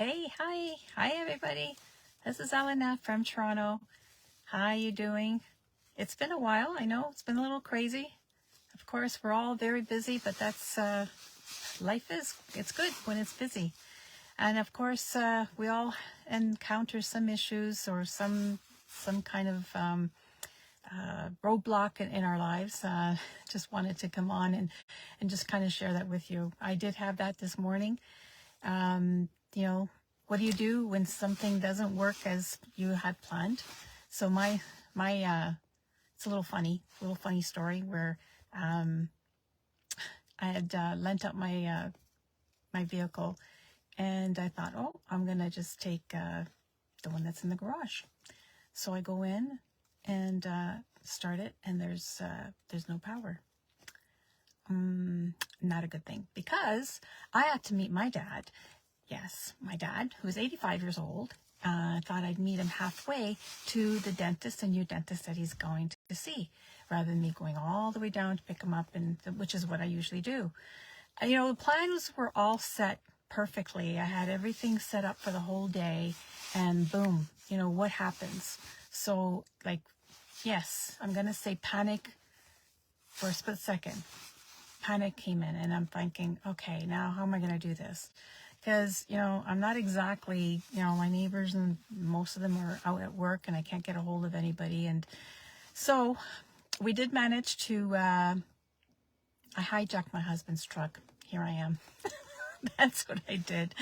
Hi everybody. This is Elena from Toronto. How you doing? It's been a while. I know it's been a little crazy. Of course, we're all very busy, but that's life it's good when it's busy. And of course, we all encounter some issues or some kind of roadblock in our lives. Just wanted to come on and just kind of share that with you. I did have that this morning. You know, what do you do when something doesn't work as you had planned? So my it's a little funny story where I had lent out my my vehicle, and I thought, oh, I'm gonna just take the one that's in the garage. So I go in and start it, and there's no power. Not a good thing, because I had to meet my dad. Yes, my dad, who's 85 years old. I thought I'd meet him halfway to the dentist, a new dentist that he's going to see, rather than me going all the way down to pick him up, which is what I usually do. You know, the plans were all set perfectly. I had everything set up for the whole day, and boom, you know, what happens? So, like, yes, I'm going to say panic for a split second. Panic came in, and I'm thinking, okay, now how am I going to do this? Because, you know, I'm not exactly, you know, my neighbors, and most of them are out at work, and I can't get a hold of anybody. And so we did manage to, I hijacked my husband's truck. Here I am. That's what I did.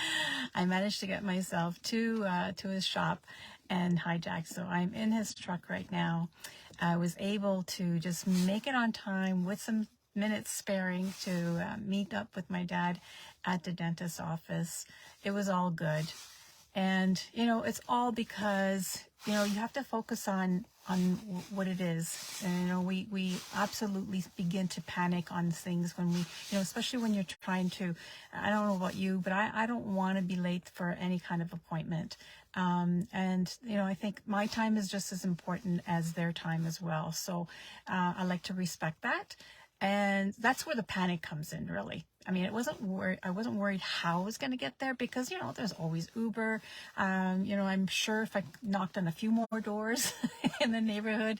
I managed to get myself to his shop and hijack. So I'm in his truck right now. I was able to just make it on time with some minutes sparing to meet up with my dad at the dentist's office. It was all good. And, you know, it's all because, you know, you have to focus on what it is. And, you know, we absolutely begin to panic on things when we, you know, especially when you're trying to, I don't know about you, but I don't want to be late for any kind of appointment. And, you know, I think my time is just as important as their time as well. So I like to respect that. And that's where the panic comes in, really. I mean, I wasn't worried how I was going to get there, because, you know, there's always Uber. You know, I'm sure if I knocked on a few more doors in the neighborhood,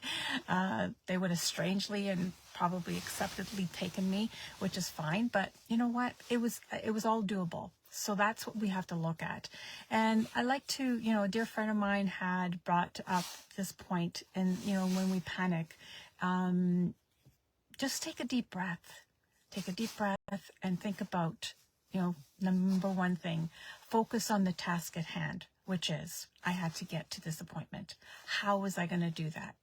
they would have strangely and probably acceptably taken me, which is fine. But you know what? It was all doable. So that's what we have to look at. And I like to, you know, a dear friend of mine had brought up this point, and, you know, when we panic, just take a deep breath. Take a deep breath and think about, you know, number one thing, focus on the task at hand, which is, I had to get to this appointment. How was I going to do that?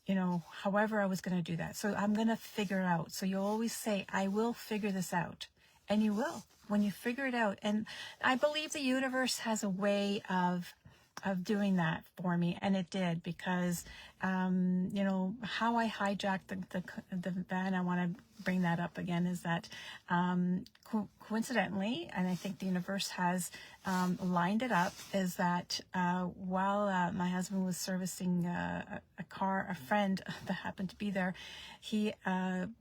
You know, however I was going to do that. So I'm going to figure it out. So you always say, I will figure this out. And you will, when you figure it out. And I believe the universe has a way of doing that for me, and it did, because you know, how I hijacked the van, I want to bring that up again, is that coincidentally, and I think the universe has lined it up, is that while my husband was servicing a car, a friend that happened to be there, he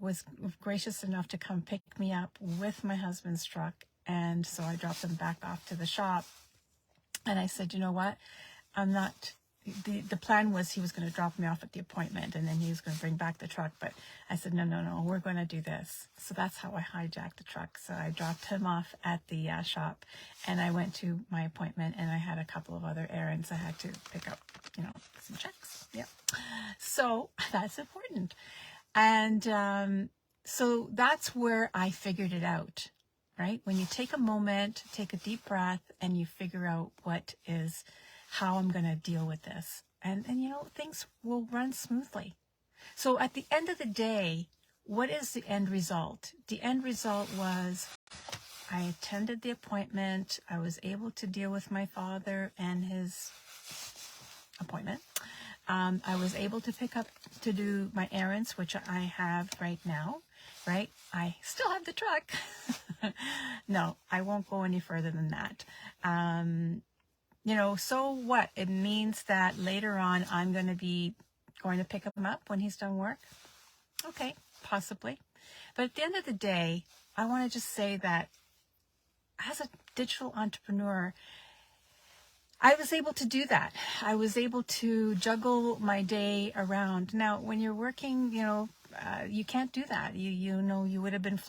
was gracious enough to come pick me up with my husband's truck, and so I dropped him back off to the shop. And I said, you know what, I'm not, the plan was he was going to drop me off at the appointment, and then he was going to bring back the truck. But I said, no, we're going to do this. So that's how I hijacked the truck. So I dropped him off at the shop, and I went to my appointment, and I had a couple of other errands I had to pick up, you know, some checks. Yeah. So that's important. And so that's where I figured it out. Right? When you take a moment, take a deep breath, and you figure out how I'm going to deal with this. And you know, things will run smoothly. So at the end of the day, what is the end result? The end result was I attended the appointment. I was able to deal with my father and his appointment. I was able to do my errands, which I have right now. Right? I still have the truck. No, I won't go any further than that. You know, so what? It means that later on I'm going to pick him up when he's done work. Okay, possibly. But at the end of the day, I want to just say that digital entrepreneur, I was able to do that. I was able to juggle my day around. Now, when you're working, you can't do that. You would have been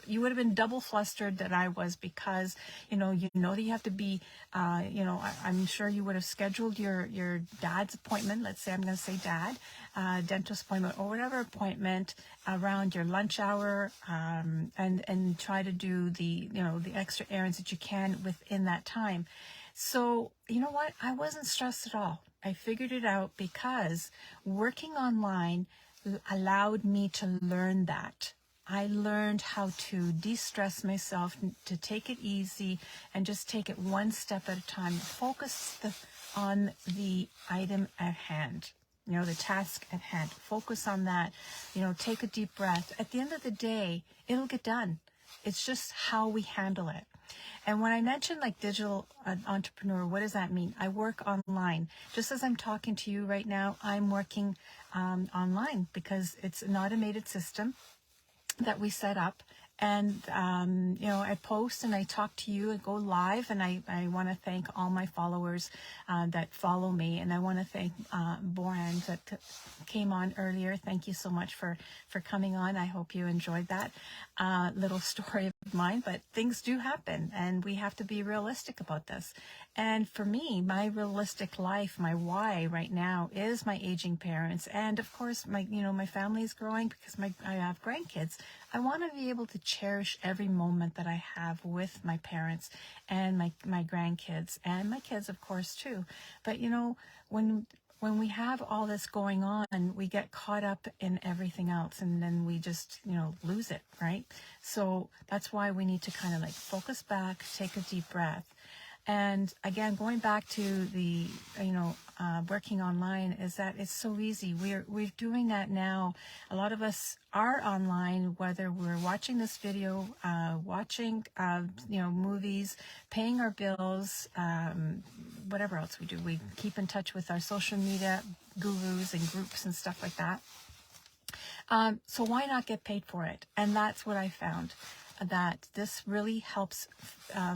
you would have been double flustered that I was, because that you have to be, I'm sure you would have scheduled your dad's appointment. Let's say I'm going to say dad, dentist appointment or whatever appointment around your lunch hour, and try to do the extra errands that you can within that time. So, you know what? I wasn't stressed at all. I figured it out because working online allowed me to learn that. I learned how to de-stress myself, to take it easy and just take it one step at a time. Focus on the item at hand, the task at hand. Focus on that. Take a deep breath. At the end of the day, it'll get done. It's just how we handle it. And when I mentioned like digital entrepreneur, what does that mean? I work online. Just as I'm talking to you right now, I'm working online because it's an automated system that we set up. And, I post and I talk to you and go live. And I want to thank all my followers that follow me. And I want to thank Boran that came on earlier. Thank you so much for coming on. I hope you enjoyed that little story of mine. But things do happen and we have to be realistic about this. And for me, my realistic life, my why right now is my aging parents. And of course, my family is growing because I have grandkids. I want to be able to cherish every moment that I have with my parents and my grandkids and my kids, of course, too. But, when we have all this going on, we get caught up in everything else and then we just, lose it, right? So that's why we need to kind of like focus back, take a deep breath. And again, going back to the, working online, is that it's so easy. We're doing that now. A lot of us are online, whether we're watching this video, watching, movies, paying our bills, whatever else we do. We keep in touch with our social media gurus and groups and stuff like that. So why not get paid for it? And that's what I found, that this really helps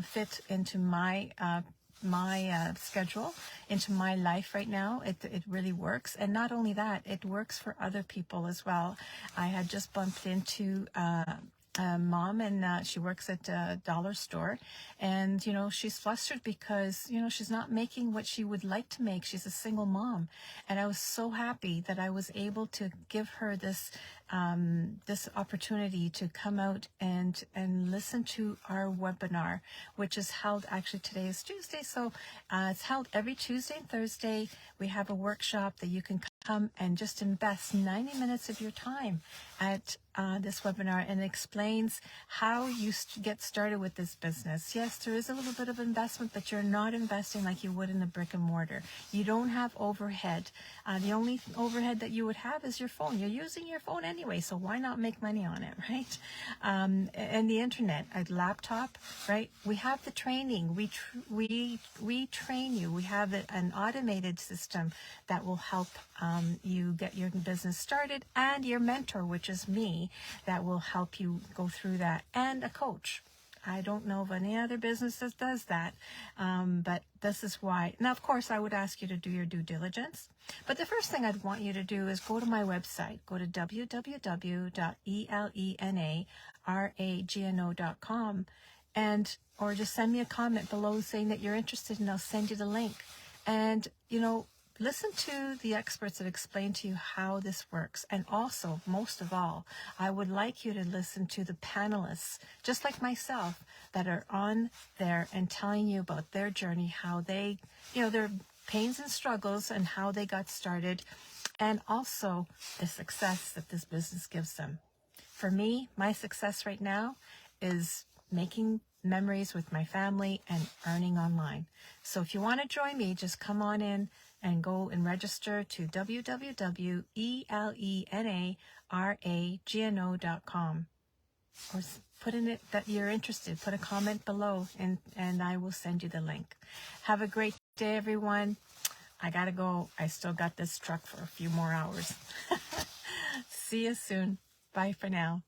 fit into my schedule, into my life right now. It really works. And not only that, it works for other people as well. I had just bumped into mom, and she works at a dollar store, and she's flustered because she's not making what she would like to make. She's a single mom, and I was so happy that I was able to give her this opportunity to come out and listen to our webinar, which is held, actually today is Tuesday, so it's held every Tuesday and Thursday. We have a workshop that you can come and just invest 90 minutes of your time at this webinar, and explains how you get started with this business. Yes, there is a little bit of investment, but you're not investing like you would in a brick and mortar. You don't have overhead. The only overhead that you would have is your phone. You're using your phone anyway, so why not make money on it, right? And the internet, a laptop, right? We have the training. We train you. We have an automated system that will help you get your business started, and your mentor, which is me, that will help you go through that, and a coach. I don't know of any other business that does that, but this is why. Now, of course, I would ask you to do your due diligence, but the first thing I'd want you to do is go to my website. Go to www.elenaragno.com, or just send me a comment below saying that you're interested, and I'll send you the link. And listen to the experts that explain to you how this works. And also, most of all, I would like you to listen to the panelists, just like myself, that are on there and telling you about their journey, how they, their pains and struggles and how they got started, and also the success that this business gives them. For me, my success right now is making memories with my family and earning online. So if you want to join me, just come on in and go and register to www.elenaragno.com, or put in it that you're interested. Put a comment below, and I will send you the link. Have a great day, everyone. I gotta go. I still got this truck for a few more hours. See you soon. Bye for now.